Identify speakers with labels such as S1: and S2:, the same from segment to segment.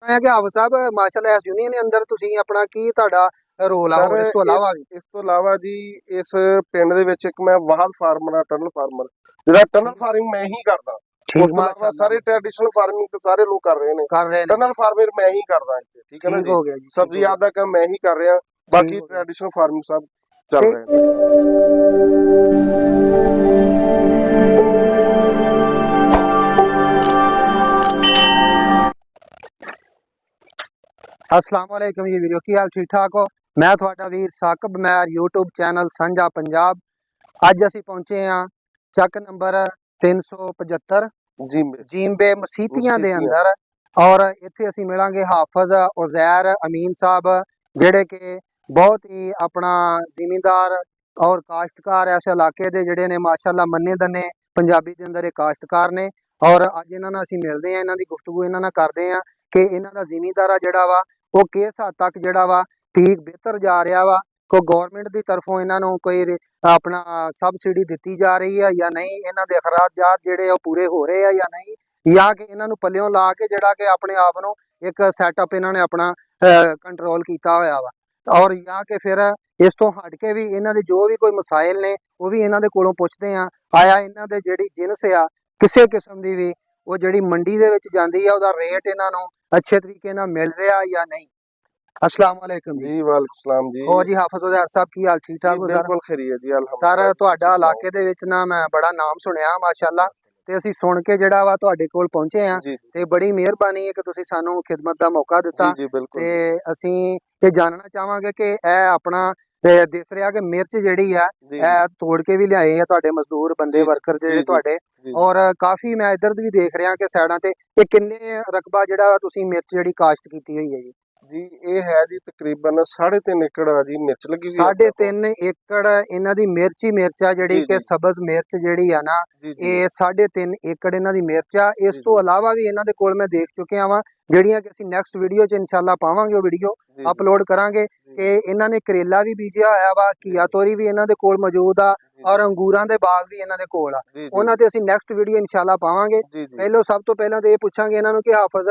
S1: ਮੈਂ ਕਿ ਆਪ ਸਾਹਿਬ ਮਾਸ਼ਾਅੱਲਾ ਇਸ ਯੂਨੀਅਨ ਦੇ ਅੰਦਰ ਤੁਸੀਂ ਆਪਣਾ ਕੀ ਤੁਹਾਡਾ ਰੋਲ ਆ ਹੋਰ ਇਸ ਤੋਂ ਇਲਾਵਾ ਵੀ?
S2: ਇਸ ਤੋਂ ਇਲਾਵਾ ਜੀ ਇਸ ਪਿੰਡ ਦੇ ਵਿੱਚ ਇੱਕ ਮੈਂ ਵਾਹਲ ਫਾਰਮਰ ਆ, ਟਨਲ ਫਾਰਮਰ, ਜਿਹੜਾ ਟਨਲ ਫਾਰਮਿੰਗ ਮੈਂ ਹੀ ਕਰਦਾ। ਉਸ ਤੋਂ ਇਲਾਵਾ ਸਾਰੇ ਟ੍ਰੈਡੀਸ਼ਨਲ ਫਾਰਮਿੰਗ ਤੇ ਸਾਰੇ ਲੋਕ ਕਰ ਰਹੇ ਨੇ, ਟਨਲ ਫਾਰਮਿੰਗ ਮੈਂ ਹੀ ਕਰਦਾ ਇੱਥੇ, ਠੀਕ ਹੈ ਨਾ ਜੀ। ਸਬਜ਼ੀਆਂ ਦਾ ਕੰਮ ਮੈਂ ਹੀ ਕਰ ਰਿਹਾ, ਬਾਕੀ ਟ੍ਰੈਡੀਸ਼ਨਲ ਫਾਰਮਿੰਗ ਸਭ ਚੱਲ ਰਿਹਾ ਹੈ।
S1: अस्सलाम वालेकुम जी वीडियो की हाल ठीक ठाक हो। मैं थोड़ा वीर साकब मैर यूट्यूब चैनल सांझा पंजाब। अज असी पहुंचे हाँ चक नंबर 375 जींबे मसीतियां दे अंदर और इत्थे असी मिलांगे हाफज उजैर अमीन साहब जेड़े के बहुत ही अपना जिमींदार और काश्तकार इस इलाके दे जेड़े ने माशाअल्लाह मन्ने दन्ने पंजाबी दे अंदर काश्तकार ने। और अज इन्हां नाल असी मिलदे हां, इन्हां दी गुफ्तगू इन्हां नाल करदे हां कि इन्हां दा जिमींदार जिहड़ा वा वो किस हद तक जिहड़ा वा ठीक बेहतर जा रहा वा, कोई गौरमेंट की तरफों इन्हों कोई अपना सबसिडी दी जा रही है या नहीं, इन्हों के अखराजात जिहड़े पूरे हो रहे हैं या नहीं, या कि इन्हों पल्लियों ला के जिहड़ा कि अपने आप नूं एक सैटअप इन्होंने अपना कंट्रोल किया होया वा। और या कि फिर इस तो हट के भी इन्हों के जो भी कोई मसाइल ने वो भी इन्हों के कोलों पुछदे आ, आया इन्हों के जिहड़ी जिनस आ किसी किस्म की भी वो जिहड़ी मंडी दे विच जांदी है उहदा रेट इन्हां नूं अच्छे तरीके नाल मिल रहा या नहीं। अस्सलाम वालेकुम
S2: जी। वालेकुम सलाम जी।
S1: और जी हाफिज उजैर साहब की हाल ठीक ठाक हो?
S2: बिल्कुल खैरियत जी
S1: सर तुहाडा इलाके दे विच ना मैं बड़ा नाम सुनिया माशाअल्लाह, ते असीं सुन के जिहड़ा वा तुहाडे कोल पहुंचे हां ते बड़ी मेहरबानी है कि तुसीं सानूं खिदमत दा मौका दिता। ते असीं ये जानना चाहांगे कि ए अपना दिस रहा कि मिर्च जिहड़ी है तोड़ के भी लियाए है तुहाडे मजदूर बंदे वर्कर जिहड़े तुहाडे, और काफी मैं इधर भी देख रहा कि साइडां ते ये किन्ने रकबा जिहड़ा तुसीं मिर्च जिहड़ी काश्त कीती होई है
S2: जी? ये है जी तकरीबन 3.5 एकड़ जी मिर्च लगी हुई है।
S1: 3.5 एकड़ इन्हां दी मिर्च ही मिर्च आ जिहड़ी कि सब्ज मिर्च जिहड़ी है ना, ये 3.5 एकड़ इन्हां दी मिर्च आ। इस तो अलावा भी इन्हां दे कोल मैं देख चुकिया वां ਜਿਹੜੀਆਂ ਕਿ ਅਸੀਂ ਨੈਕਸਟ ਵੀਡੀਓ 'ਚ ਇਨਸ਼ਾਅੱਲਾ ਪਾਵਾਂਗੇ, ਉਹ ਵੀਡੀਓ ਅਪਲੋਡ ਕਰਾਂਗੇ ਕਿ ਇਹਨਾਂ ਨੇ ਕਰੇਲਾ ਵੀ ਬੀਜਿਆ ਹੋਇਆ ਵਾ, ਘੀਆ ਤੋਰੀ ਵੀ ਇਹਨਾਂ ਦੇ ਕੋਲ ਮੌਜੂਦ ਆ, ਔਰ ਅੰਗੂਰਾਂ ਦੇ ਬਾਗ ਵੀ ਇਹਨਾਂ ਦੇ ਕੋਲ ਆ। ਉਹਨਾਂ ਤੇ ਅਸੀਂ ਨੈਕਸਟ ਵੀਡੀਓ ਇਨਸ਼ਾਅੱਲਾ ਪਾਵਾਂਗੇ। ਪਹਿਲੋਂ ਸਭ ਤੋਂ ਪਹਿਲਾਂ ਤੇ ਇਹ ਪੁੱਛਾਂਗੇ ਇਹਨਾਂ ਨੂੰ ਕਿ ਹਾਫਿਜ਼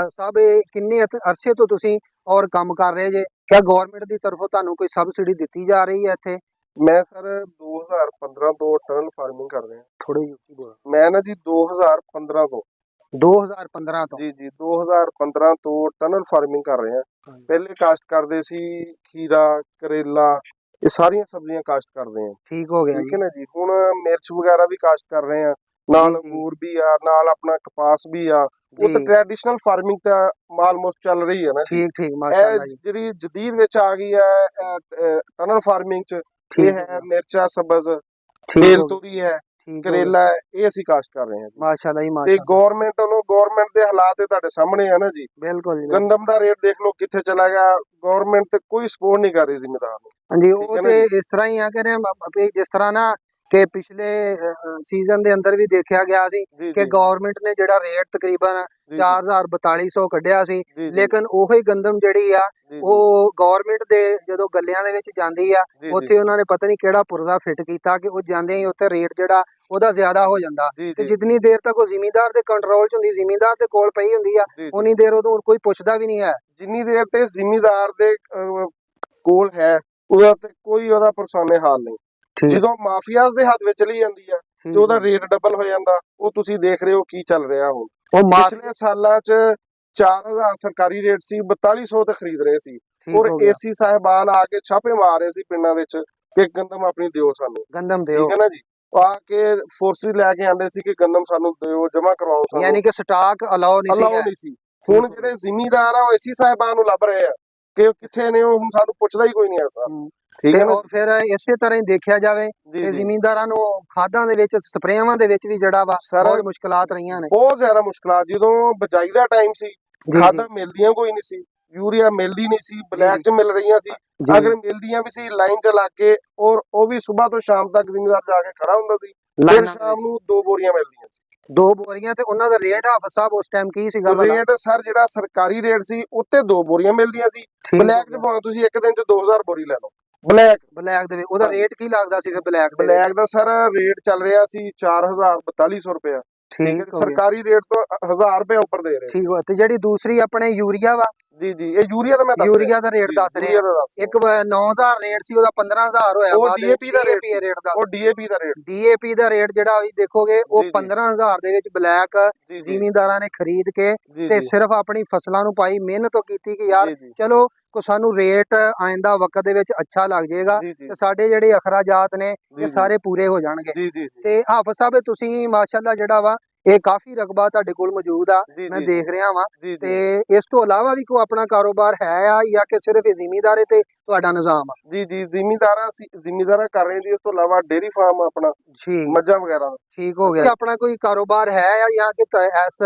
S1: ਸਾਹਿਬ ਕਿੰਨੇ ਅਰਸੇ ਤੋਂ ਤੁਸੀਂ ਔਰ ਕੰਮ ਕਰ ਰਹੇ ਜੇ, ਕਿਆ ਗਵਰਨਮੈਂਟ ਦੀ ਤਰਫੋਂ ਤੁਹਾਨੂੰ ਕੋਈ ਸਬਸਿਡੀ ਦਿੱਤੀ ਜਾ ਰਹੀ ਹੈ ਇੱਥੇ?
S2: मैं सर 2015 तो टनल फार्मिंग कर रहे हैं।
S1: थोड़ी ऊंची बोलो।
S2: मैं ना जी 2015 तो
S1: 2015 तो
S2: जी 2015 तो टनल फार्मिंग कर रहे हैं। पहले काश्त करते सी खीरा करेला ये सारिया सब्जियां काश्त करते हैं।
S1: ठीक हो गया,
S2: ठीक है ना जी। हुण मिर्च वगैरह भी काश्त कर रहे हैं, नाल अंगूर भी आ, नाल अपना कपास भी आ। वो तो ट्रेडिशनल फार्मिंग तो ऑलमोस्ट चल रही है ना।
S1: ठीक ठीक माशाअल्लाह जी।
S2: जिहड़ी जदीद विच आ गई है टनल फार्मिंग च, ये है मिर्चा सब्ज, बेल तोरी है, करेला है, ये ਅਸੀਂ ਕਾਸ਼ਤ ਕਰ ਰਹੇ ਹਾਂ ਜੀ।
S1: माशाअल्लाह जी
S2: ਤੇ ਗਵਰਨਮੈਂਟ ਵੱਲੋਂ ਗਵਰਨਮੈਂਟ ਦੇ ਹਾਲਾਤ ਤੁਹਾਡੇ ਸਾਹਮਣੇ ਆ ਨਾ ਜੀ।
S1: ਬਿਲਕੁਲ ਜੀ।
S2: ਗੰਦਮ ਦਾ ਰੇਟ ਦੇਖ ਲਓ ਕਿੱਥੇ ਚਲਾ ਗਿਆ, ਗਵਰਨਮੈਂਟ ਤੇ ਕੋਈ ਸਪੋਰਟ ਨਹੀਂ ਕਰ ਰਹੀ ਜ਼ਿੰਮੇਦਾਰ ਨੂੰ।
S1: ਹਾਂਜੀ ਉਹ ਤੇ ਇਸ ਤਰ੍ਹਾਂ ਹੀ ਆ ਕਿ ਜਿਸ ਤਰ੍ਹਾਂ ਨਾ ਕਿ ਪਿਛਲੇ ਸੀਜ਼ਨ ਦੇ ਅੰਦਰ ਵੀ ਦੇਖਿਆ ਗਿਆ ਸੀ ਕਿ ਗਵਰਨਮੈਂਟ ਨੇ ਜਿਹੜਾ ਰੇਟ ਤਕਰੀਬਨ 4200 ਕੱਢਿਆ ਸੀ, ਲੇਕਿਨ ਉਹੀ ਗੰਦਮ ਜਿਹੜੀ ਆ ਉਹ ਗਵਰਨਮੈਂਟ ਦੇ ਜਦੋਂ ਗੱਲਿਆਂ ਦੇ ਵਿੱਚ ਜਾਂਦੀ ਆ ਉੱਥੇ ਉਹਨਾਂ ਨੇ ਪਤਾ ਨਹੀਂ ਕਿਹੜਾ ਪੁਰਜ਼ਾ ਫਿੱਟ ਕੀਤਾ ਕਿ ਉਹ ਜਾਂਦੇ ਹੀ ਉੱਥੇ ਰੇਟ ਜਿਹੜਾ ਉਹਦਾ ਜ਼ਿਆਦਾ ਹੋ ਜਾਂਦਾ। ਤੇ ਜਿੰਨੀ ਦੇਰ ਤੱਕ ਉਹ ਜ਼ਿਮੀਂਦਾਰ ਦੇ ਕੰਟਰੋਲ 'ਚ ਹੁੰਦੀ, ਜ਼ਿਮੀਂਦਾਰ ਦੇ ਕੋਲ ਪਈ ਹੁੰਦੀ ਆ, ਉਨੀ ਦੇਰ ਉਹਨੂੰ ਕੋਈ ਪੁੱਛਦਾ ਵੀ ਨਹੀਂ ਹੈ।
S2: ਜਿੰਨੀ ਦੇਰ ਤੇ ਜ਼ਿਮੀਂਦਾਰ ਦੇ ਕੋਲ ਹੈ ਉਹਦਾ ਤੇ ਕੋਈ ਉਹਦਾ ਪਰਸਾਨੇ ਹਾਲ ਨਹੀਂ। ਜਦੋਂ ਮਾਫੀਆਜ਼ ਦੇ ਹੱਥ ਵਿੱਚ ਚਲੀ ਜਾਂਦੀ ਆ ਤੇ ਉਹਦਾ ਰੇਟ ਡਬਲ ਹੋ ਜਾਂਦਾ। ਉਹ ਤੁਸੀਂ ਦੇਖ ਰਹੇ ਹੋ ਕੀ ਚੱਲ ਰਿਹਾ ਹੁਣ। ਉਹ ਪਿਛਲੇ ਸਾਲਾਂ 'ਚ 4000 ਸਰਕਾਰੀ ਰੇਟ ਸੀ, 4200 ਤੇ ਖਰੀਦ ਰਹੇ ਸੀ, ਔਰ ਏਸੀ ਸਾਹਿਬਾਨ ਆ ਕੇ ਛਾਪੇ ਮਾਰ ਰਹੇ ਸੀ ਪਿੰਡਾਂ ਵਿੱਚ ਕਿ ਗੰਦਮ ਆਪਣੀ ਦਿਓ, ਸਾਨੂੰ ਗੰਦਮ ਦਿਓ, ਠੀਕ ਹੈ ਨਾ ਜੀ। ਆ ਕੇ ਫੋਰਸੀ ਲੈ ਕੇ ਆਂਦੇ ਸੀ ਕਿ ਗੰਦਮ ਸਾਨੂੰ ਦਿਓ, ਜਮਾ ਕਰਵਾਓ ਸਾਨੂੰ,
S1: ਯਾਨੀ ਕਿ ਸਟਾਕ ਅਲਾਉ ਨਹੀਂ
S2: ਸੀ। ਹੁਣ ਜਿਹੜੇ ਜ਼ਿਮੀਂਦਾਰ ਆ ਉਹ ਏਸੀ ਸਾਹਿਬਾਨ ਨੂੰ ਲੱਭ ਰਹੇ ਆ ਕਿ ਉਹ ਕਿੱਥੇ ਨੇ, ਉਹ ਹੁਣ ਸਾਨੂੰ ਪੁੱਛਦਾ ਹੀ ਕੋਈ ਨਹੀਂ ਐਸਾ। ਠੀਕ ਹੈ।
S1: ਔਰ ਫਿਰ ਇਸੇ ਤਰ੍ਹਾਂ ਹੀ ਦੇਖਿਆ ਜਾਵੇ ਕਿ ਜ਼ਿਮੀਂਦਾਰਾਂ ਨੂੰ ਖਾਦਾਂ ਦੇ ਵਿੱਚ ਸਪਰੇਆਂ ਦੇ ਵਿੱਚ ਵੀ ਜਿਹੜਾ ਵਾ ਬਹੁਤ ਮੁਸ਼ਕਲਾਤ ਰਹੀਆਂ ਨੇ,
S2: ਬਹੁਤ ਜ਼ਿਆਦਾ ਮੁਸ਼ਕਲਾਤ। ਜਦੋਂ ਬਜਾਈ ਦਾ ਟਾਈਮ ਸੀ ਖਾਦਾਂ ਮਿਲਦੀਆਂ ਕੋਈ ਨਹੀਂ ਸੀ, ਯੂਰੀਆ ਮਿਲਦੀ ਨਹੀਂ ਸੀ, ਬਲੈਕ 'ਚ ਮਿਲ ਰਹੀਆਂ ਸੀ, ਅਗਰ ਮਿਲਦੀਆਂ ਵੀ ਸੀ ਲਾਈਨ 'ਚ ਲੱਗ ਕੇ, ਔਰ ਉਹ ਵੀ ਸਵੇਰ ਤੋਂ ਸ਼ਾਮ ਤੱਕ ਜ਼ਿਮੀਂਦਾਰ ਜਾ ਕੇ ਖੜਾ ਹੁੰਦਾ ਸੀ, ਫਿਰ ਸ਼ਾਮ ਨੂੰ 2 ਬੋਰੀਆਂ ਮਿਲਦੀਆਂ ਸੀ।
S1: 2 ਬੋਰੀਆਂ ਤੇ ਉਹਨਾਂ ਦਾ ਰੇਟ ਹਾਫਿਜ਼ ਸਾਹਿਬ ਉਸ ਟਾਈਮ ਕੀ ਸੀਗਾ?
S2: ਰੇਟ ਸਰ ਜਿਹੜਾ ਸਰਕਾਰੀ ਰੇਟ ਸੀ ਉੱਤੇ 2 ਬੋਰੀਆਂ ਮਿਲਦੀਆਂ ਸੀ, ਬਲੈਕ 'ਚ ਭਾਵੇਂ ਤੁਸੀਂ ਇੱਕ ਦਿਨ 'ਚ 2000 ਬੋਰੀ ਲੈ ਲਓ।
S1: ਬਲੈਕ ਦੇ ਉਹਦਾ ਰੇਟ ਕੀ ਲੱਗਦਾ ਸੀ ਫਿਰ? ਬਲੈਕ
S2: ਦਾ ਸਰ ਰੇਟ ਚੱਲ ਰਿਹਾ ਸੀ 4200 ਰੁਪਇਆ
S1: ਠੀਕ ਹੋ ਗਿਆ।
S2: ਸਰਕਾਰੀ ਰੇਟ ਤੋਂ 1000 ਰੁਪਏ ਉੱਪਰ ਦੇ ਰਹੇ।
S1: ਠੀਕ ਹੋ। ਤੇ ਜਿਹੜੀ ਦੂਸਰੀ ਆਪਣੇ ਯੂਰੀਆ ਵਾ,
S2: ਜੀ ਜੀ ਇਹ ਯੂਰੀਆ ਦਾ ਮੈਂ ਦੱਸ
S1: ਯੂਰੀਆ ਦਾ ਰੇਟ ਦੱਸ ਰਹੇ ਆ। ਇੱਕ 9000 ਰੇਟ ਸੀ, ਉਹਦਾ 15000 ਹੋਇਆ।
S2: ਉਹ ਡੀਏਪੀ ਦਾ ਰੇਟ
S1: ਦੱਸ।
S2: ਉਹ ਡੀਏਪੀ ਦਾ ਰੇਟ,
S1: ਡੀਏਪੀ ਦਾ ਰੇਟ ਜਿਹੜਾ ਵੀ ਦੇਖੋਗੇ ਉਹ 15000 ਦੇ ਵਿੱਚ ਬਲੈਕ ਜ਼ਿਮੀਂਦਾਰਾਂ ਨੇ ਖਰੀਦ ਕੇ ਤੇ ਸਿਰਫ ਆਪਣੀ ਫਸਲਾਂ ਨੂੰ ਪਾਈ, ਮਿਹਨਤ ਕੀਤੀ ਕਿ ਯਾਰ ਚਲੋ ਕੋ ਸਾਨੂੰ ਰੇਟ ਆਇੰਦਾ ਵਕਤ ਦੇ ਵਿੱਚ ਅੱਛਾ ਲੱਗ ਜਾਏਗਾ ਤੇ ਸਾਡੇ ਜਿਹੜੇ ਅਖਰਾਜਾਤ ਨੇ ਇਹ ਸਾਰੇ ਪੂਰੇ ਹੋ ਜਾਣਗੇ। ਤੇ ਹਾਫਿਜ਼ ਸਾਹਿਬ ਤੁਸੀਂ ਮਾਸ਼ਾਅੱਲਾ ਜਿਹੜਾ ਵਾ ਇਹ ਕਾਫੀ ਰਕਬਾ ਤੁਹਾਡੇ ਕੋਲ ਮੌਜੂਦ ਆ, ਮੈਂ ਦੇਖ ਰਿਹਾ ਵਾਂ। ਤੇ ਇਸ ਤੋਂ ਇਲਾਵਾ ਵੀ ਕੋਈ ਆਪਣਾ ਕਾਰੋਬਾਰ ਹੈ ਆ ਜਾਂ ਕਿ ਸਿਰਫ ਇਹ ਜ਼ਿਮੀਂਦਾਰੇ ਤੇ ਤੁਹਾਡਾ ਨਿਜ਼ਾਮ ਆ?
S2: ਜੀ ਜੀ ਜ਼ਿਮੀਂਦਾਰਾ ਕਰ ਰਹੇ ਜੀ। ਇਸ ਤੋਂ ਇਲਾਵਾ ਡੇਅਰੀ ਫਾਰਮ ਆਪਣਾ, ਮੱਝਾਂ ਵਗੈਰਾ। ਠੀਕ
S1: ਹੋ ਗਿਆ। ਆਪਣਾ ਕੋਈ ਕਾਰੋਬਾਰ ਹੈ ਆ ਜਾਂ ਕਿ ਇਸ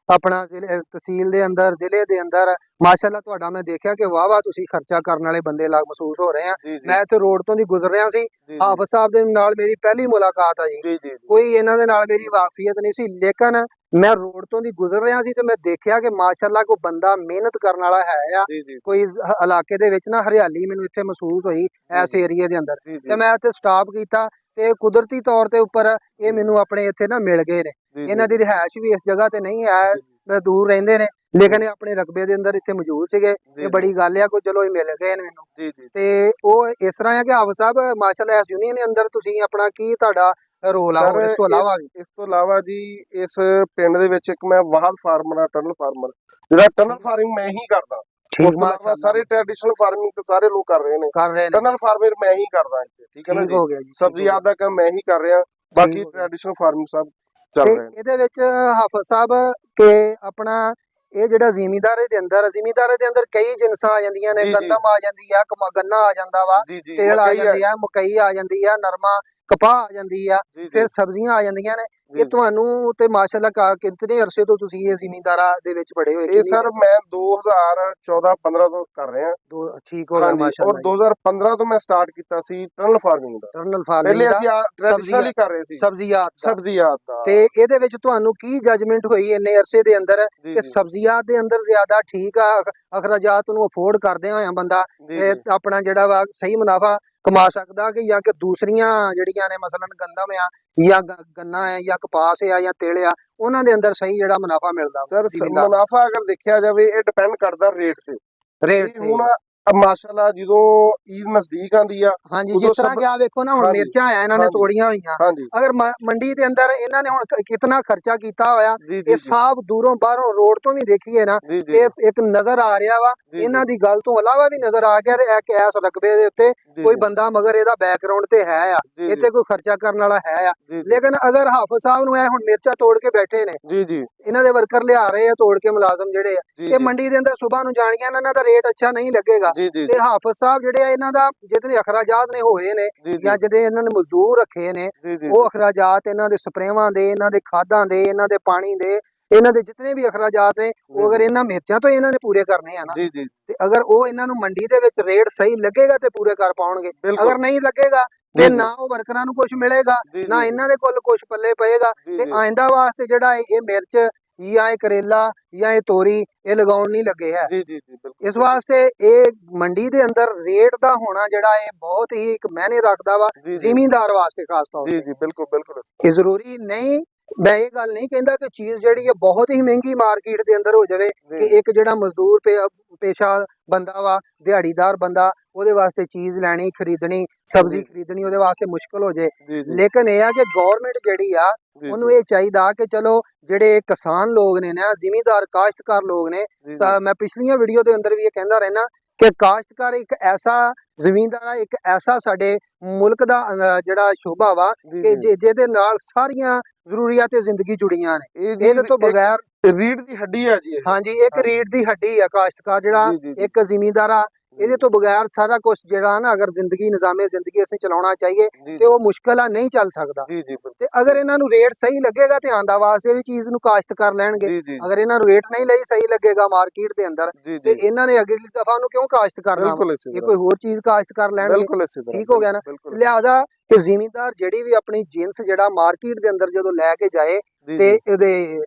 S1: ਆਪਣਾ ਤਹਿਸੀਲ ਦੇ ਅੰਦਰ, ਜ਼ਿਲ੍ਹੇ ਦੇ ਅੰਦਰ ਮਾਸ਼ਾਅੱਲਾ ਤੁਹਾਡਾ ਮੈਂ ਦੇਖਿਆ ਕਿ ਵਾਹ ਤੁਸੀਂ ਖਰਚਾ ਕਰਨ ਵਾਲੇ ਬੰਦੇ ਲੱਗ ਮਹਿਸੂਸ ਹੋ ਰਹੇ ਆ। ਮੈਂ ਇੱਥੇ ਰੋਡ ਤੋਂ ਦੀ ਗੁਜ਼ਰ ਰਿਹਾ ਸੀ, ਹਾਫਿਜ਼ ਸਾਹਿਬ ਦੇ ਨਾਲ ਮੇਰੀ ਪਹਿਲੀ ਮੁਲਾਕਾਤ ਆ ਜੀ। ਕੋਈ ਇਹਨਾਂ ਦੇ ਨਾਲ ਮੇਰੀ ਵਾਕਫੀਅਤ ਨਹੀਂ ਸੀ, ਲੇਕਿਨ ਮੈਂ ਰੋਡ ਤੋਂ ਦੀ ਗੁਜ਼ਰ ਰਿਹਾ ਸੀ ਤੇ ਮੈਂ ਦੇਖਿਆ ਕਿ ਮਾਸ਼ਾਅੱਲਾ ਕੋਈ ਬੰਦਾ ਮਿਹਨਤ ਕਰਨ ਵਾਲਾ ਹੈ ਆ। ਕੋਈ ਇਲਾਕੇ ਦੇ ਵਿੱਚ ਨਾ ਹਰਿਆਲੀ ਮੈਨੂੰ ਇੱਥੇ ਮਹਿਸੂਸ ਹੋਈ ਇਸ ਏਰੀਏ ਦੇ ਅੰਦਰ, ਤੇ ਮੈਂ ਇੱਥੇ ਸਟਾਪ ਕੀਤਾ ਤੇ ਕੁਦਰਤੀ ਤੌਰ ਤੇ ਉੱਪਰ ਇਹ ਮੈਨੂੰ ਆਪਣੇ ਇੱਥੇ ਨਾ ਮਿਲ ਗਏ ਨੇ। ਇਹਨਾਂ ਦੀ ਰਿਹਾਇਸ਼ ਵੀ ਇਸ ਜਗ੍ਹਾ ਤੇ ਨਹੀਂ ਹੈ, ਦੂਰ ਰਹਿੰਦੇ ਨੇ, ਲੇਕਿਨ ਇਹ ਆਪਣੇ ਰਕਬੇ ਦੇ ਅੰਦਰ ਇੱਥੇ ਮੌਜੂਦ ਸੀਗੇ। ਇਹ ਬੜੀ ਗੱਲ ਆ, ਕੋਈ ਚਲੋ ਇਹ ਮਿਲ ਗਏ ਨੇ ਮੈਨੂੰ। ਤੇ ਉਹ ਇਸ ਤਰ੍ਹਾਂ ਹੈ ਕਿ ਹਾਫਿਜ਼ ਸਾਹਿਬ ਮਾਸ਼ਾਅੱਲਾ ਇਸ ਯੂਨੀਅਨ ਦੇ ਅੰਦਰ ਤੁਸੀਂ ਆਪਣਾ ਕੀ ਤੁਹਾਡਾ ਰੋਲ ਆ? ਇਸ
S2: ਤੋਂ ਇਲਾਵਾ ਜੀ ਇਸ ਪਿੰਡ ਦੇ ਵਿੱਚ ਇੱਕ ਮੈਂ ਵਾਹਲ ਫਾਰਮਰ, ਟਨਲ ਫਾਰਮਰ, ਜਿਹੜਾ ਟਨਲ ਫਾਰਮਿੰਗ ਮੈਂ ਹੀ ਕਰਦਾ। ਉਸ ਤੋਂ ਇਲਾਵਾ ਸਾਰੇ ਟ੍ਰੈਡੀਸ਼ਨਲ ਫਾਰਮਿੰਗ ਤੇ ਸਾਰੇ ਲੋਕ ਕਰ ਰਹੇ ਨੇ, ਟਨਲ ਫਾਰਮਰ ਮੈਂ ਹੀ ਕਰਦਾ ਇੱਥੇ। ਠੀਕ ਹੈ ਨਾ ਜੀ। ਸਬਜ਼ੀਆਂ ਦਾ ਕੰਮ ਮੈਂ ਹੀ ਕਰ ਰਿਹਾ, ਬਾਕੀ ਟ੍ਰੈਡੀਸ਼ਨਲ ਫਾਰਮਿੰਗ ਸਭ ਚੱਲ ਰਿਹਾ।
S1: ਇਹਦੇ ਵਿੱਚ ਹਾਫਿਜ਼ ਸਾਹਿਬ ਕਿ ਆਪਣਾ ਇਹ ਜਿਹੜਾ ਜ਼ਿਮੀਂਦਾਰੇ ਦੇ ਅੰਦਰ ਕਈ ਜਿਨਸਾਂ ਆ ਜਾਂਦੀਆਂ ਨੇ। ਗੰਦਮ ਆ ਜਾਂਦੀ ਆ, ਗੰਨਾ ਆ ਜਾਂਦਾ ਵਾ, ਤੇਲ ਆ ਜਾਂਦੀ ਆ, ਮਕਈ ਆ ਜਾਂਦੀ ਆ, ਨਰਮਾ ਕਪਾਹ ਆ ਜਾਂਦੀ ਆ, ਫਿਰ ਸਬਜ਼ੀਆਂ ਆ ਜਾਂਦੀਆਂ ਨੇ। ਇਹ ਤੁਹਾਨੂੰ ਤੇ ਮਾਸ਼ਾਅੱਲਾ ਕਿੰਨੇ ਅਰਸੇ ਤੋਂ ਤੁਸੀਂ ਇਹ ਜ਼ਿਮੀਂਦਾਰਾ ਦੇ ਵਿੱਚ ਪੜੇ ਹੋਏ?
S2: ਇਹ ਸਰ ਮੈਂ 2014-15 ਤੋਂ ਕਰ ਰਿਹਾ।
S1: ਠੀਕ ਹੋ ਗਿਆ ਮਾਸ਼ਾਅੱਲਾ।
S2: ਔਰ 2015 ਤੋਂ ਮੈਂ ਸਟਾਰਟ ਕੀਤਾ ਸੀ ਟਨਲ ਫਾਰਮਿੰਗ ਦਾ। ਪਹਿਲੇ ਅਸੀਂ ਟ੍ਰੈਡੀਸ਼ਨਲੀ ਕਰ ਰਹੇ ਸੀ, ਸਬਜ਼ੀਆਤ ਦਾ। ਤੇ
S1: ਇਹਦੇ ਵਿੱਚ ਤੁਹਾਨੂੰ ਕੀ ਜਜਮੈਂਟ ਹੋਈ ਇੰਨੇ ਅਰਸੇ ਦੇ ਅੰਦਰ ਕਿ ਸਬਜ਼ੀਆਤ ਦੇ ਅੰਦਰ ਜ਼ਿਆਦਾ ਠੀਕ ਆ, ਅਖਰਾਜਾਤ ਨੂੰ ਅਫੋਰਡ ਕਰਦੇ ਹੋਇਆ ਬੰਦਾ ਆਪਣਾ ਜਿਹੜਾ ਵਾ ਸਹੀ ਮੁਨਾਫਾ ਕਮਾ ਸਕਦਾ, ਕਿ ਜਾਂ ਕਿ ਦੂਸਰੀਆਂ ਜਿਹੜੀਆਂ ਨੇ ਮਸਲਨ ਗੰਦਮ ਆ ਜਾਂ ਗੰਨਾ ਹੈ ਜਾਂ ਕਪਾਸ ਆ ਜਾਂ ਤੇਲ ਆ, ਉਹਨਾਂ ਦੇ ਅੰਦਰ ਸਹੀ ਜਿਹੜਾ ਮੁਨਾਫਾ ਮਿਲਦਾ?
S2: ਸਰ ਮੁਨਾਫਾ ਅਗਰ ਦੇਖਿਆ ਜਾਵੇ ਇਹ ਡਿਪੈਂਡ ਕਰਦਾ ਰੇਟ ਤੇ। ਹੁਣ ਮਾਸ਼ਾਅੱਲਾ ਜਦੋਂ ਈਦ ਨਜ਼ਦੀਕ ਆਂਦੀ ਆ,
S1: ਹਾਂਜੀ, ਜਿਸ ਤਰ੍ਹਾਂ ਕਿ ਆ ਵੇਖੋ ਨਾ ਹੁਣ ਮਿਰਚਾਂ ਆ ਇਹਨਾਂ ਨੇ ਤੋੜੀਆਂ ਹੋਈਆਂ। ਅਗਰ ਮੰਡੀ ਦੇ ਅੰਦਰ ਇਹਨਾਂ ਨੇ ਹੁਣ ਕਿਤਨਾ ਖਰਚਾ ਕੀਤਾ ਹੋਇਆ, ਇਹ ਸਾਫ ਦੂਰੋਂ ਬਾਹਰੋਂ ਰੋਡ ਤੋਂ ਵੀ ਦੇਖੀਏ ਨਾ, ਇਹ ਇੱਕ ਨਜ਼ਰ ਆ ਰਿਹਾ ਵਾ। ਇਹਨਾਂ ਦੀ ਗੱਲ ਤੋਂ ਇਲਾਵਾ ਵੀ ਨਜ਼ਰ ਆ ਗਿਆ ਕਿ ਇਸ ਰਕਬੇ ਦੇ ਉੱਤੇ ਕੋਈ ਬੰਦਾ ਮਗਰ ਇਹਦਾ ਬੈਕਗ੍ਰਾਉਂਡ ਤੇ ਹੈ ਆ, ਇੱਥੇ ਕੋਈ ਖਰਚਾ ਕਰਨ ਵਾਲਾ ਹੈ ਆ। ਲੇਕਿਨ ਅਗਰ ਹਾਫਿਜ਼ ਸਾਹਿਬ ਨੂੰ ਇਹ ਹੁਣ ਮਿਰਚਾਂ ਤੋੜ ਕੇ ਬੈਠੇ ਨੇ, ਇਹਨਾਂ ਦੇ ਵਰਕਰ ਲਿਆ ਰਹੇ ਆ ਤੋੜ ਕੇ, ਮੁਲਾਜ਼ਮ ਜਿਹੜੇ ਆ, ਇਹ ਮੰਡੀ ਦੇ ਅੰਦਰ ਸੁਬਾਹ ਨੂੰ ਜਾਣੀਆਂ, ਇਹਨਾਂ ਦਾ ਰੇਟ ਅੱਛਾ ਨਹੀਂ ਲੱਗੇਗਾ। ਤੇ ਹਾਫਿਜ਼ ਸਾਹਿਬ ਜਿਹੜੇ ਆ ਇਹਨਾਂ ਦਾ ਜਿਹੜੇ ਅਖਰਾਜਾਤ ਨੇ ਹੋਏ ਨੇ ਜਾਂ ਜਿਹੜੇ ਇਹਨਾਂ ਨੇ ਮਜ਼ਦੂਰ ਰੱਖੇ ਨੇ, ਉਹ ਅਖਰਾਜਾਤ ਇਹਨਾਂ ਦੇ ਸਪਰੇਵਾਂ ਦੇ, ਇਹਨਾਂ ਦੇ ਖਾਦਾਂ ਦੇ, ਇਹਨਾਂ ਦੇ ਪਾਣੀ ਦੇ, ਇਹਨਾਂ ਦੇ ਜਿਤਨੇ ਵੀ ਅਖਰਾਜਾਤ ਨੇ, ਉਹ ਅਗਰ ਇਹਨਾਂ ਮਿਰਚਾਂ ਤੋਂ ਇਹਨਾਂ ਨੇ ਪੂਰੇ ਕਰਨੇ ਆ ਨਾ, ਤੇ ਅਗਰ ਉਹ ਇਹਨਾਂ ਨੂੰ ਮੰਡੀ ਦੇ ਵਿੱਚ ਰੇਟ ਸਹੀ ਲੱਗੇਗਾ ਤੇ ਪੂਰੇ ਕਰ ਪਾਉਣਗੇ। ਅਗਰ ਨਹੀਂ ਲੱਗੇਗਾ ਤੇ ਨਾ ਉਹ ਵਰਕਰਾਂ ਨੂੰ ਕੁਝ ਮਿਲੇਗਾ, ਨਾ ਇਹਨਾਂ ਦੇ ਕੋਲ ਕੁਝ ਪੱਲੇ ਪਏਗਾ। ਤੇ ਆਇੰਦਾ ਵਾਸਤੇ ਜਿਹੜਾ ਇਹ ਮਿਰਚ ਜਾਂ ਇਹ ਕਰੇਲਾ ਜਾਂ ਇਹ ਤੋਰੀ ਇਹ ਲਗਾਉਣ ਨਹੀਂ ਲੱਗੇ ਹੈ। ਇਸ ਵਾਸਤੇ ਇਹ ਮੰਡੀ ਦੇ ਅੰਦਰ ਰੇਟ ਦਾ ਹੋਣਾ ਜਿਹੜਾ ਇਹ ਬਹੁਤ ਹੀ ਇੱਕ ਮਾਇਨੇ ਰੱਖਦਾ ਵਾ ਜ਼ਿਮੀਂਦਾਰ ਵਾਸਤੇ ਖਾਸ ਤੌਰ ਤੇ।
S2: ਬਿਲਕੁਲ
S1: ਇਹ ਜ਼ਰੂਰੀ ਨਹੀਂ, ਮੈਂ ਇਹ ਗੱਲ ਨਹੀਂ ਕਹਿੰਦਾ ਕਿ ਚੀਜ਼ ਜਿਹੜੀ ਹੈ ਬਹੁਤ ਹੀ ਮਹਿੰਗੀ ਮਾਰਕੀਟ ਦੇ ਅੰਦਰ ਹੋ ਜਾਵੇ, ਕਿ ਇੱਕ ਜਿਹੜਾ ਮਜ਼ਦੂਰ ਪੇਸ਼ਾ ਬੰਦਾ ਵਾ, ਦਿਹਾੜੀਦਾਰ ਬੰਦਾ, ਉਹਦੇ ਵਾਸਤੇ ਚੀਜ਼ ਲੈਣੀ, ਖਰੀਦਣੀ, ਸਬਜ਼ੀ ਖਰੀਦਣੀ ਉਹਦੇ ਵਾਸਤੇ ਮੁਸ਼ਕਲ ਹੋ ਜਾਏ। ਲੇਕਿਨ ਇਹ ਆ ਕਿ ਗੌਰਮੈਂਟ ਜਿਹੜੀ ਆ ਉਹਨੂੰ ਇਹ ਚਾਹੀਦਾ ਕਿ ਚਲੋ ਜਿਹੜੇ ਕਿਸਾਨ ਲੋਕ ਨੇ ਨਾ, ਜ਼ਿਮੀਂਦਾਰ ਕਾਸ਼ਤਕਾਰ ਲੋਕ ਨੇ, ਮੈਂ ਪਿਛਲੀਆਂ ਵੀਡੀਓ ਦੇ ਅੰਦਰ ਵੀ ਇਹ ਕਹਿੰਦਾ ਰਹਿਣਾ ਕਿ ਕਾਸ਼ਤਕਾਰ ਇੱਕ ਐਸਾ ਜ਼ਮੀਨਦਾਰ, ਇੱਕ ਐਸਾ ਸਾਡੇ ਮੁਲਕ ਦਾ ਜਿਹੜਾ ਸ਼ੋਭਾ ਵਾ ਕਿ ਜਿਹਦੇ ਨਾਲ ਸਾਰੀਆਂ ਜ਼ਰੂਰੀਆਤ ਜ਼ਿੰਦਗੀ ਜੁੜੀਆਂ ਨੇ। ਇਹਦੇ ਤੋਂ ਬਗੈਰ
S2: ਰੀੜ ਦੀ ਹੱਡੀ ਆ ਜੀ।
S1: ਹਾਂਜੀ, ਇੱਕ ਰੀੜ ਦੀ ਹੱਡੀ ਆ ਕਾਸ਼ਤਕਾਰ ਜਿਹੜਾ ਇੱਕ ਜ਼ਿਮੀਂਦਾਰ ਆ। ਇਹਦੇ ਤੋਂ ਬਗੈਰ ਸਾਰਾ ਕੁਝ ਜਿਹੜਾ ਨਾ, ਅਗਰ ਜ਼ਿੰਦਗੀ ਨਿਜ਼ਾਮੇ ਜ਼ਿੰਦਗੀ ਅਸੀਂ ਚਲਾਉਣਾ ਚਾਹੀਏ ਤੇ ਉਹ ਮੁਸ਼ਕਲ ਆ, ਨਹੀਂ ਚੱਲ ਸਕਦਾ। ਤੇ ਅਗਰ ਇਹਨਾਂ ਨੂੰ ਰੇਟ ਸਹੀ ਲੱਗੇਗਾ ਤੇ ਆਂਦਾ ਵਾਸਤੇ ਵੀ ਚੀਜ਼ ਨੂੰ ਕਾਸ਼ਤ ਕਰ ਲੈਣਗੇ। ਅਗਰ ਇਹਨਾਂ ਨੂੰ ਰੇਟ ਨਹੀਂ ਲਈ ਸਹੀ ਲੱਗੇਗਾ ਮਾਰਕੀਟ ਦੇ ਅੰਦਰ, ਤੇ ਇਹਨਾਂ ਨੇ ਅਗਲੀ ਦਫਾ ਨੂੰ ਕਿਉਂ ਕਾਸ਼ਤ ਕਰਨਾ, ਇਹ ਕੋਈ ਹੋਰ ਚੀਜ਼ ਕਾਸ਼ਤ ਕਰ ਲੈਣਗੇ। ਠੀਕ ਹੋ ਗਿਆ ਨਾ। ਲਿਹਾਜ਼ਾ ਕਿ ਜ਼ਿਮੀਂਦਾਰ ਜਿਹੜੀ ਵੀ ਆਪਣੀ ਜਿੰਸ ਜਿਹੜਾ ਮਾਰਕੀਟ ਦੇ ਅੰਦਰ ਜਦੋਂ ਲੈ ਕੇ ਜਾਏ ਤੇ ਇਹਦੇ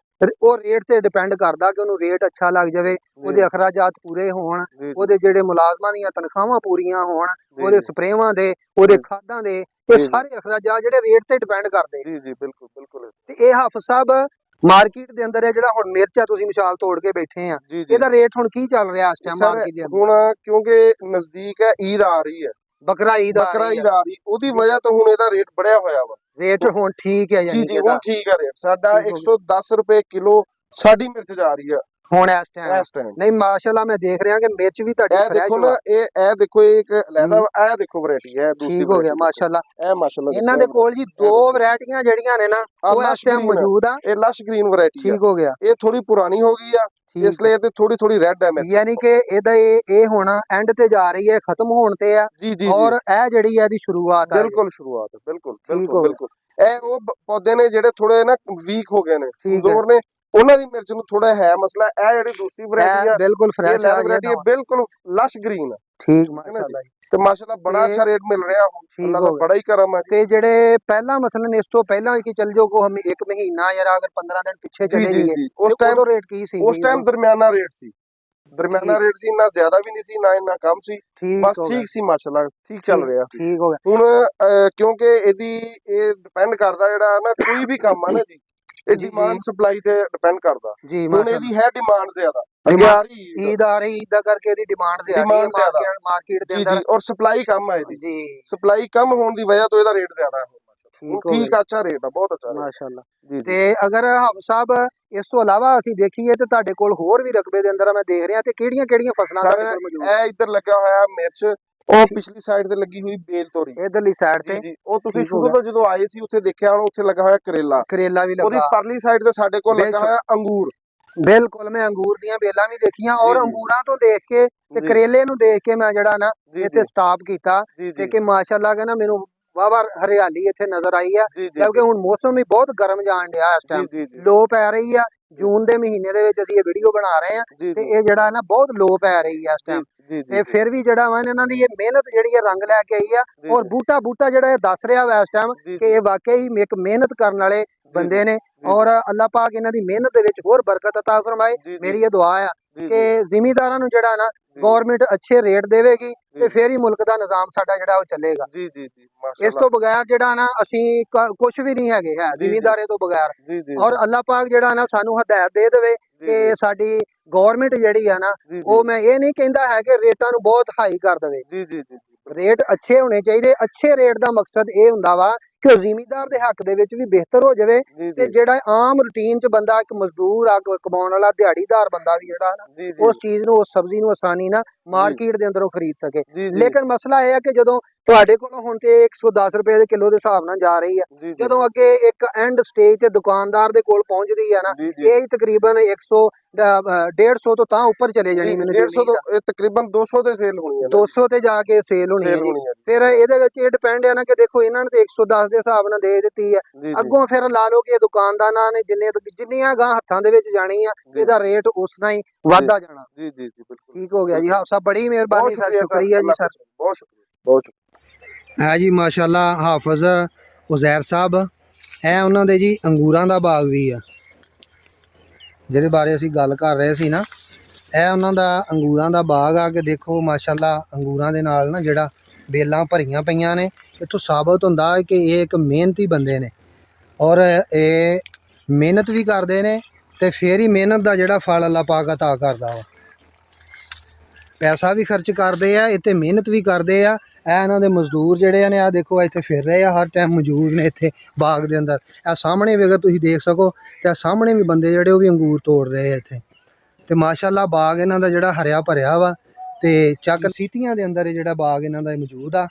S1: ਉਹ ਰੇਟ ਤੇ ਡਿਪੈਂਡ ਕਰਦਾ ਕਿ ਉਹਨੂੰ ਰੇਟ ਅੱਛਾ ਲੱਗ ਜਾਵੇ, ਉਹਦੇ ਅਖਰਾਜਾਤ ਪੂਰੇ ਹੋਣ, ਉਹਦੇ ਜਿਹੜੇ ਮੁਲਾਜ਼ਮਾਂ ਦੀਆਂ ਤਨਖਾਹਾਂ ਪੂਰੀਆਂ ਹੋਣ, ਉਹਦੇ ਸਪਰੇਵਾਂ ਦੇ, ਉਹਦੇ ਖਾਦਾਂ ਦੇ, ਇਹ ਸਾਰੇ ਅਖਰਾਜਾਤ ਜਿਹੜੇ ਰੇਟ ਤੇ ਡਿਪੈਂਡ ਕਰਦੇ।
S2: ਬਿਲਕੁਲ।
S1: ਤੇ ਇਹ ਹਾਫਿਜ਼ ਸਾਹਿਬ ਮਾਰਕੀਟ ਦੇ ਅੰਦਰ ਇਹ ਜਿਹੜਾ ਹੁਣ ਮਿਰਚ ਆ ਤੁਸੀਂ ਮਿਸਾਲ ਤੋੜ ਕੇ ਬੈਠੇ ਆ,
S2: ਜੀ ਜੀ
S1: ਇਹਦਾ ਰੇਟ ਹੁਣ ਕੀ ਚੱਲ ਰਿਹਾ ਇਸ ਟਾਈਮ
S2: ਸਰ
S1: ਮਾਰਕੀਟ ਦੇ ਅੰਦਰ?
S2: ਹੁਣ ਕਿਉਂਕਿ ਨਜ਼ਦੀਕ ਹੈ ਈਦ ਆ ਰਹੀ ਹੈ,
S1: ਬੱਕਰਾ ਈਦ ਆ
S2: ਬੱਕਰਾ
S1: ਰਹੀ
S2: ਈਦ
S1: ਆ,
S2: ਆ ਰਹੀ, ਉਹਦੀ ਵਜ੍ਹਾ ਤੋਂ ਹੁਣ ਇਹਦਾ ਰੇਟ बढ़िया ਹੋਇਆ ਵਾ।
S1: ਰੇਟ ਹੁਣ ਠੀਕ ਹੈ
S2: ਜੀ
S1: ਯਾਨੀ
S2: ਜੀ
S1: ਕਿ
S2: ਹੁਣ
S1: ਇਹਦਾ
S2: ਠੀਕ ਹੈ ਰੇਟ ਸਾਡਾ
S1: ਠੀਕ ਹੋ
S2: 110 ਰੁਪਏ ਕਿਲੋ ਸਾਡੀ ਮਿਰਚ ਜਾ ਰਹੀ ਹੈ
S1: ਹੁਣ ਇਸ ਟਾਈਮ।
S2: ਇਸ ਟਾਈਮ।
S1: ਨਹੀਂ ਮਾਸ਼ਾਅੱਲਾ ਮੈਂ ਦੇਖ ਰਿਹਾ ਕਿ ਮਿਰਚ ਵੀ ਤੁਹਾਡੀ
S2: ਇਹ
S1: ਫਰੈਸ਼
S2: ਦੇਖੋ
S1: ਵਾ,
S2: ਨਾ, ਇਹ ਦੇਖੋ ਇਹ ਇੱਕ ਲੈਦਾ, ਇਹ ਦੇਖੋ ਵੈਰਾਈਟੀ ਹੈ ਦੂਸਰੀ
S1: ਠੀਕ ਹੋ ਗਿਆ
S2: variety
S1: ਮਾਸ਼ਾਅੱਲਾ।
S2: ਇਹ ਮਾਸ਼ਾਅੱਲਾ
S1: ਇਹਨਾਂ ਦੇ ਕੋਲ ਜੀ ਦੋ ਵੈਰਾਈਟੀਆਂ ਜਿਹੜੀਆਂ ਨੇ ਨਾ ਉਹ ਇਸ ਟਾਈਮ ਮੌਜੂਦ ਆ,
S2: ਇਹ ਲਸ਼ ਗ੍ਰੀਨ ਵੈਰਾਈਟੀ ਹੈ,
S1: ਠੀਕ ਹੋ ਗਿਆ,
S2: ਇਹ ਥੋੜੀ ਪੁਰਾਣੀ ਹੋ ਗਈ ਆ ਇਸ ਲਈ ਤੇ ਥੋੜੀ ਰੈੱਡ ਹੈ ਮਿਰਚ।
S1: ਯਾਨੀ ਕਿ ਇਹਦਾ ਇਹ ਹੁਣ ਐਂਡ ਤੇ ਜਾ ਰਹੀ ਹੈ, ਖਤਮ ਹੋਣ ਤੇ ਆ,
S2: ਜੀ ਜੀ
S1: ਔਰ ਇਹ ਜਿਹੜੀ ਹੈ ਇਹਦੀ ਸ਼ੁਰੂਆਤ ਆ।
S2: ਬਿਲਕੁਲ ਸ਼ੁਰੂਆਤ ਹੈ, ਬਿਲਕੁਲ
S1: ਠੀਕ ਹੋ
S2: ਬਿਲਕੁਲ
S1: ਗਿਆ।
S2: ਬਿਲਕੁਲ। ਇਹ ਉਹ ਪੌਦੇ ਨੇ ਜਿਹੜੇ ਥੋੜੇ ਨਾ ਵੀਕ ਹੋ ਗਏ ਨੇ,
S1: ਠੀਕ ਹੈ।
S2: ਕਮਜ਼ੋਰ ਨੇ, ਉਹਨਾਂ ਦੀ ਮਿਰਚ ਨੂੰ ਥੋੜਾ ਹੈ ਮਸਲਾ। ਇਹ ਜਿਹੜੀ ਦੂਸਰੀ ਵੈਰਾਈਟੀ ਆ,
S1: ਬਿਲਕੁਲ
S2: ਇਹ
S1: ਫਰੈਸ਼ ਆ
S2: ਲੈਦਰ ਵੈਰਾਈਟੀ ਹੈ, ਬਿਲਕੁਲ ਲਸ਼ ਗ੍ਰੀਨ ਹੈ,
S1: ਠੀਕ ਮਾਸ਼ਾਅੱਲਾ ਜੀ।
S2: ਤੇ ਮਾਸ਼ਾਅੱਲਾ ਬੜਾ
S1: ਤੇ
S2: ਅੱਛਾ ਰੇਟ ਮਿਲ ਰਿਹਾ ਹੁਣ,
S1: ਠੀਕ
S2: ਅੱਲਾ
S1: ਹੋ
S2: ਦਾ
S1: ਗਿਆ।
S2: ਬੜਾ ਹੀ ਕਰਮ ਹੈ ਜੀ।
S1: ਤੇ ਜਿਹੜੇ ਪਹਿਲਾਂ ਮਸਲਨ ਇਸ ਤੋਂ ਪਹਿਲਾਂ ਕਿ ਚੱਲ ਜੋ ਕੋ ਹਮ ਇੱਕ ਮਹੀਨਾ ਜਾਂ ਅਗਰ 15 ਦਿਨ ਪਿੱਛੇ
S2: ਜੀ
S1: ਚਲੇ
S2: ਜੀ
S1: ਜਾਈਏ
S2: ਜੀ ਉਸ
S1: ਤੇ
S2: ਟਾਈਮ
S1: ਉਦੋਂ ਰੇਟ ਕੀ ਸੀ?
S2: ਉਸ ਟਾਈਮ ਦਰਮਿਆਨਾ ਰੇਟ ਸੀ, ਦਰਮਿਆਨਾ ਰੇਟ ਸੀ, ਨਾ ਜ਼ਿਆਦਾ ਵੀ ਨਹੀਂ ਸੀ ਨਾ ਇੰਨਾ ਕਮ ਸੀ,
S1: ਠੀਕ
S2: ਬਸ
S1: ਹੋ ਗਿਆ,
S2: ਠੀਕ ਸੀ ਮਾਸ਼ਾਅੱਲਾ, ਠੀਕ ਚੱਲ ਰਿਹਾ ਸੀ।
S1: ਠੀਕ ਹੋ ਗਿਆ।
S2: ਹੁਣ ਕਿਉਂਕਿ ਇਹ ਡਿਪੈਂਡ ਕਰਦਾ ਜਿਹੜਾ ਨਾ ਕੋਈ ਵੀ ਕੰਮ ਆ ਨਾ ਜੀ, ਇਹ
S1: ਜੀ,
S2: ਡਿਮਾਂਡ ਸਪਲਾਈ ਤੇ ਡਿਪੈਂਡ ਕਰਦਾ।
S1: ਜੀ
S2: ਹੁਣ
S1: ਮਾਸ਼ਾਅੱਲਾ
S2: ਇਹਦੀ ਹੈ ਡਿਮਾਂਡ ਜ਼ਿਆਦਾ, ਅੱਗੇ ਆ ਰਹੀ
S1: ਈਦ ਆ ਰਹੀ, ਈਦ ਦਾ ਕਰਕੇ ਇਹਦੀ ਡਿਮਾਂਡ ਜ਼ਿਆਦਾ ਹੈ ਮਾਰਕੀਟ ਦੇ
S2: ਜੀ
S1: ਅੰਦਰ।
S2: ਜੀ, ਔਰ ਸਪਲਾਈ ਕਮ ਹੈ ਇਹਦੀ,
S1: ਜੀ
S2: ਸਪਲਾਈ ਕਮ ਹੋਣ ਦੀ ਵਜ੍ਹਾ ਤੋਂ ਇਹਦਾ ਰੇਟ ਜ਼ਿਆਦਾ ਹੈ।
S1: ਠੀਕ ਹੋ
S2: ਠੀਕ
S1: ਗਿਆ
S2: ਅੱਛਾ ਰੇਟ ਆ, ਬਹੁਤ ਅੱਛਾ ਰੇਟ
S1: ਮਾਸ਼ਾਅੱਲਾ।
S2: ਜੀ ਜੀ।
S1: ਤੇ ਅਗਰ ਹਾਫਿਜ਼ ਸਾਹਿਬ ਇਸ ਤੋਂ ਇਲਾਵਾ ਅਸੀਂ ਦੇਖੀਏ ਤੇ ਤੁਹਾਡੇ ਕੋਲ ਹੋਰ ਵੀ ਰਕਬੇ ਦੇ ਅੰਦਰ ਮੈਂ ਦੇਖ ਰਿਹਾ ਤੇ ਕਿਹੜੀਆਂ ਫਸਲਾਂ ਤੁਹਾਡੇ ਕੋਲ ਮੌਜੂਦ
S2: ਇਹ ਇੱਧਰ ਲੱਗਾ ਹੋਇਆ ਮਿਰਚ, ਉਹ ਪਿਛਲੀ ਸਾਈਡ ਤੇ ਲੱਗੀ ਹੋਈ ਬੇਲ ਤੋਰੀ
S1: ਇਧਰਲੀ ਸਾਈਡ ਤੇ?
S2: ਜੀ, ਉਹ ਤੁਸੀਂ ਸ਼ੁਰੂ ਤੋਂ ਜਦੋਂ ਆਏ ਸੀ ਉੱਥੇ ਦੇਖਿਆ ਹੋਣਾ, ਉੱਥੇ ਲੱਗਾ ਹੋਇਆ ਕਰੇਲਾ
S1: ਵੀ
S2: ਉਹਦੀ
S1: ਲੱਗਾ।
S2: ਪਰਲੀ ਸਾਈਡ ਤੇ ਸਾਡੇ ਕੋਲ ਲੱਗਾ ਹੋਇਆ ਅੰਗੂਰ।
S1: ਬਿਲਕੁਲ ਮੈਂ ਅੰਗੂਰ ਦੀਆਂ ਬੇਲਾਂ ਵੀ ਦੇਖੀਆਂ, ਔਰ
S2: ਜੀ, ਜੀ।
S1: ਅੰਗੂਰਾਂ ਤੋਂ ਦੇਖ ਕੇ ਤੇ
S2: ਜੀ।
S1: ਕਰੇਲੇ ਨੂੰ ਦੇਖ ਕੇ ਮੈਂ ਜਿਹੜਾ ਨਾ
S2: ਜੀ,
S1: ਇੱਥੇ
S2: ਜੀ।
S1: ਸਟਾਪ ਕੀਤਾ
S2: ਜੀ
S1: ਤੇ
S2: ਜੀ
S1: ਕਿ ਮਾਸ਼ਾਅੱਲਾ ਕਹਿੰਦਾ ਮੈਨੂੰ ਵਾਵਾ ਹਰਿਆਲੀ ਇੱਥੇ ਨਜ਼ਰ ਆਈ ਆ,
S2: ਜੀ ਜੀ
S1: ਕਿਉਂਕਿ ਹੁਣ ਮੌਸਮ ਵੀ ਬਹੁਤ ਗਰਮ ਜਾਣ ਡਿਆ ਇਸ ਟਾਈਮ,
S2: ਜੀ ਜੀ
S1: ਲੋ ਪੈ ਰਹੀ ਆ। ਜੂਨ ਦੇ ਮਹੀਨੇ ਦੇ ਵਿੱਚ ਅਸੀਂ ਇਹ ਵੀਡੀਓ ਬਣਾ ਰਹੇ ਆ
S2: ਜੀ
S1: ਤੇ ਇਹ ਜਿਹੜਾ ਨਾ ਬਹੁਤ ਲੋ ਪੈ ਰਹੀ ਆ ਇਸ ਟਾਈਮ,
S2: ਜੀ
S1: ਤੇ ਫਿਰ ਵੀ ਜਿਹੜਾ ਵਾ ਇਹਨਾਂ ਦੀ ਇਹ ਮਿਹਨਤ ਜਿਹੜੀ ਹੈ ਰੰਗ ਲੈ ਕੇ ਆਈ ਆ,
S2: ਜੀ,
S1: ਔਰ ਬੂਟਾ ਜਿਹੜਾ ਇਹ ਦੱਸ ਰਿਹਾ ਵਾ ਇਸ ਟਾਈਮ
S2: ਜੀ,
S1: ਕਿ ਇਹ ਵਾਕਈ ਇੱਕ ਮਿਹਨਤ ਕਰਨ ਵਾਲੇ ਬੰਦੇ ਨੇ,
S2: ਜੀ।
S1: ਔਰ ਅੱਲਾਹ ਪਾਕ ਇਹਨਾਂ ਦੀ ਮਿਹਨਤ ਦੇ ਵਿੱਚ ਹੋਰ ਬਰਕਤ ਅਤਾ ਫਰਮਾਏ।
S2: ਜੀ, ਜੀ।
S1: ਮੇਰੀ ਇਹ ਦੁਆ ਆ
S2: ਜੀ,
S1: ਕਿ ਜ਼ਿਮੀਂਦਾਰਾਂ ਨੂੰ ਜਿਹੜਾ ਨਾ ਗਵਰਨਮੈਂਟ ਅੱਛੇ ਰੇਟ ਦੇਵੇਗੀ ਤੇ ਫਿਰ ਹੀ ਮੁਲਕ ਦਾ ਨਿਜ਼ਾਮ ਸਾਡਾ ਜਿਹੜਾ ਉਹ ਚੱਲੇਗਾ।
S2: ਜੀ ਜੀ ਜੀ
S1: ਇਸ
S2: ਮਾਸ਼ਾਅੱਲਾ
S1: ਤੋਂ ਬਗੈਰ ਜਿਹੜਾ ਨਾ ਅਸੀਂ ਕੁਝ ਵੀ ਨਹੀਂ ਹੈਗੇ ਹੈ
S2: ਜੀ, ਜੀ।
S1: ਜ਼ਿਮੀਂਦਾਰੇ ਤੋਂ ਬਗੈਰ।
S2: ਜੀ ਜੀ
S1: ਔਰ ਅੱਲਾਹ ਪਾਕ ਜਿਹੜਾ ਨਾ ਸਾਨੂੰ ਹਦਾਇਤ ਦੇ ਦੇਵੇ ਕਿ ਸਾਡੀ ਗਵਰਨਮੈਂਟ ਜਿਹੜੀ ਆ ਨਾ ਉਹ, ਮੈਂ ਇਹ ਨਹੀਂ ਕਹਿੰਦਾ ਹੈ ਕਿ ਰੇਟਾਂ ਨੂੰ ਬਹੁਤ ਹਾਈ ਕਰ ਦੇਵੇ,
S2: ਜੀ ਜੀ ਜੀ
S1: ਰੇਟ ਅੱਛੇ ਹੋਣੇ ਚਾਹੀਦੇ। ਅੱਛੇ ਰੇਟ ਦਾ ਮਕਸਦ ਇਹ ਹੁੰਦਾ ਵਾ ਕਿ ਜ਼ਿਮੀਂਦਾਰ ਦੇ ਹੱਕ ਦੇ ਵਿੱਚ ਵੀ ਬਿਹਤਰ ਹੋ ਜਾਵੇ, ਤੇ ਜਿਹੜਾ ਆਮ ਰੂਟੀਨ ਚ ਬੰਦਾ ਇੱਕ ਮਜ਼ਦੂਰ ਆ ਕਮਾਉਣ ਵਾਲਾ ਦਿਹਾੜੀਦਾਰ ਬੰਦਾ ਵੀ ਜਿਹੜਾ ਨਾ ਉਸ ਚੀਜ਼ ਨੂੰ, ਉਸ ਸਬਜ਼ੀ ਨੂੰ ਆਸਾਨੀ ਨਾਲ ਮਾਰਕੀਟ ਦੇ ਅੰਦਰੋਂ ਖਰੀਦ ਸਕੇ। ਲੇਕਿਨ ਮਸਲਾ ਇਹ ਹੈ ਕਿ ਜਦੋਂ ਤੁਹਾਡੇ ਕੋਲੋਂ ਹੁਣ ਤੇ 110 ਰੁਪਏ ਦੇ ਕਿਲੋ ਦੇ ਹਿਸਾਬ ਨਾਲ ਜਾ ਰਹੀ ਹੈ, ਜਦੋਂ ਅੱਗੇ ਇੱਕ ਐਂਡ ਸਟੇਜ ਤੇ ਦੁਕਾਨਦਾਰ ਦੇ ਕੋਲ ਪਹੁੰਚਦੀ ਹੈ ਨਾ, ਇਹ ਤਕਰੀਬਨ 100 150 ਤੋਂ ਤਾਂ ਉੱਪਰ ਚਲੇ ਜਾਣੀ। ਮੈਨੂੰ
S2: 150 ਤੋਂ ਇਹ ਤਕਰੀਬਨ 200 ਤੇ ਸੇਲ ਹੋਣੀ ਹੈ,
S1: 200 ਤੇ ਜਾ ਕੇ ਸੇਲ ਹੋਣੀ ਹੈ ਜੀ। ਫਿਰ ਇਹਦੇ ਵਿੱਚ ਇਹ ਡਿਪੈਂਡ ਹੈ ਨਾ ਕਿ ਦੇਖੋ ਇਹਨਾਂ ਨੇ ਤੇ 110 ਦੇ ਹਿਸਾਬ ਨਾਲ ਦੇ ਦਿੱਤੀ ਹੈ, ਅੱਗੋਂ ਫਿਰ ਲਾ ਲਓ ਕਿ ਦੁਕਾਨਦਾਰਾਂ ਨੇ ਜਿੰਨੀਆਂ ਗਾਂ ਹੱਥਾਂ ਦੇ ਵਿੱਚ ਜਾਣੀ ਆ, ਇਹਦਾ ਰੇਟ ਉਸ ਨਾਲ ਹੀ ਵੱਧਦਾ ਜਾਣਾ।
S2: ਜੀ ਜੀ ਜੀ ਬਿਲਕੁਲ
S1: ਠੀਕ ਹੋ ਗਿਆ ਜੀ। ਹਾਫਿਜ਼ ਸਾਹਿਬ ਬੜੀ ਮਿਹਰਬਾਨੀ ਸਰ, ਸ਼ੁਕਰੀਆ ਜੀ ਸਰ,
S2: ਬਹੁਤ ਸ਼ੁਕਰੀਆ, ਬਹੁਤ ਸ਼ੁਕਰੀਆ।
S1: ਹੈ ਜੀ ਮਾਸ਼ਾਅੱਲਾ ਹਾਫਿਜ਼ ਉਜ਼ੈਰ ਸਾਹਿਬ, ਇਹ ਉਹਨਾਂ ਦੇ ਜੀ ਅੰਗੂਰਾਂ ਦਾ ਬਾਗ ਵੀ ਆ ਜਿਹਦੇ ਬਾਰੇ ਅਸੀਂ ਗੱਲ ਕਰ ਰਹੇ ਸੀ ਨਾ, ਇਹ ਉਹਨਾਂ ਦਾ ਅੰਗੂਰਾਂ ਦਾ ਬਾਗ ਆ ਕਿ ਦੇਖੋ ਮਾਸ਼ਾਅੱਲਾ ਅੰਗੂਰਾਂ ਦੇ ਨਾਲ ਨਾ ਜਿਹੜਾ ਬੇਲਾਂ ਭਰੀਆਂ ਪਈਆਂ ਨੇ। ਇੱਥੋਂ ਸਾਬਤ ਹੁੰਦਾ ਹੈ ਕਿ ਇਹ ਇੱਕ ਮਿਹਨਤੀ ਬੰਦੇ ਨੇ, ਔਰ ਇਹ ਮਿਹਨਤ ਵੀ ਕਰਦੇ ਨੇ ਤੇ ਫਿਰ ਹੀ ਮਿਹਨਤ ਦਾ ਜਿਹੜਾ ਫਲ ਅੱਲਾਹ ਪਾਕ ਅਤਾ ਕਰਦਾ ਵਾ। ਪੈਸਾ ਵੀ ਖਰਚ ਕਰਦੇ ਆ ਇੱਥੇ, ਮਿਹਨਤ ਵੀ ਕਰਦੇ ਆ। ਇਹ ਇਹਨਾਂ ਦੇ ਮਜ਼ਦੂਰ ਜਿਹੜੇ ਨੇ, ਆ ਦੇਖੋ ਇੱਥੇ ਫਿਰ ਰਹੇ ਆ, ਹਰ ਟਾਈਮ ਮੌਜੂਦ ਨੇ ਇੱਥੇ ਬਾਗ ਦੇ ਅੰਦਰ। ਇਹ ਸਾਹਮਣੇ ਵੀ ਅਗਰ ਤੁਸੀਂ ਦੇਖ ਸਕੋ ਤੇ ਸਾਹਮਣੇ ਵੀ ਬੰਦੇ ਜਿਹੜੇ ਉਹ ਵੀ ਅੰਗੂਰ ਤੋੜ ਰਹੇ ਆ ਇੱਥੇ। ਤੇ ਮਾਸ਼ਾਅੱਲਾ ਬਾਗ ਇਹਨਾਂ ਦਾ ਜਿਹੜਾ ਹਰਿਆ ਭਰਿਆ ਵਾ, ਤੇ ਚੱਕ ਸੀਤੀਆਂ ਦੇ ਅੰਦਰ ਇਹ ਜਿਹੜਾ ਬਾਗ ਇਹਨਾਂ ਦਾ ਮੌਜੂਦ ਆ।